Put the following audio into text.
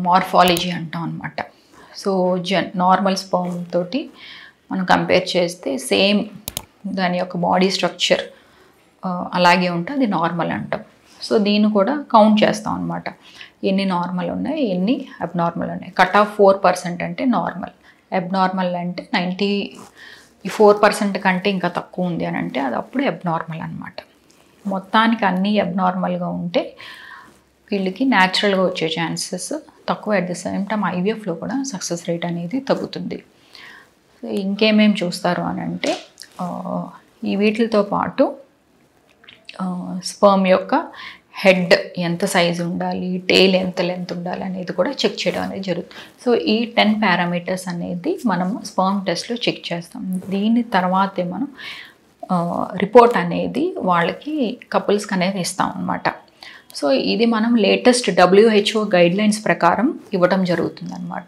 Morphology అంటాం అనమాట. So normal sperm తోటి మనం కంపేర్ చేస్తే సేమ్ దాని యొక్క బాడీ స్ట్రక్చర్ అలాగే ఉంటే అది నార్మల్ అంటాం. సో దీన్ని కూడా కౌంట్ చేస్తాం అనమాట. ఎన్ని నార్మల్ ఉన్నాయి, ఎన్ని అబ్నార్మల్ ఉన్నాయి. కట్ ఆఫ్ 4% అంటే నార్మల్, అబ్నార్మల్ అంటే 94% కంటే ఇంకా తక్కువ ఉంది అని అంటే అది అప్పుడు అబ్నార్మల్ అనమాట. మొత్తానికి అన్నీ అబ్నార్మల్గా ఉంటే వీళ్ళకి న్యాచురల్గా వచ్చే ఛాన్సెస్ తక్కువ. అట్ ద సేమ్ టైం ఐవీఎఫ్లో కూడా సక్సెస్ రేట్ అనేది తగ్గుతుంది. ఇంకేమేమి చూస్తారు అని అంటే ఈ వీటితో పాటు స్పర్మ్ యొక్క హెడ్ ఎంత సైజు ఉండాలి, టెయిల్ ఎంత లెంత్ ఉండాలి అనేది కూడా చెక్ చేయడం అనేది జరుగుతుంది. సో ఈ 10 పారామీటర్స్ అనేది మనము స్పర్మ్ టెస్ట్లో చెక్ చేస్తాం. దీని తర్వాతే మనం రిపోర్ట్ అనేది వాళ్ళకి కపుల్స్కి అనేది ఇస్తాం అన్నమాట. సో ఇది మనం లేటెస్ట్ WHO గైడ్లైన్స్ ప్రకారం ఇవ్వడం జరుగుతుంది అన్నమాట.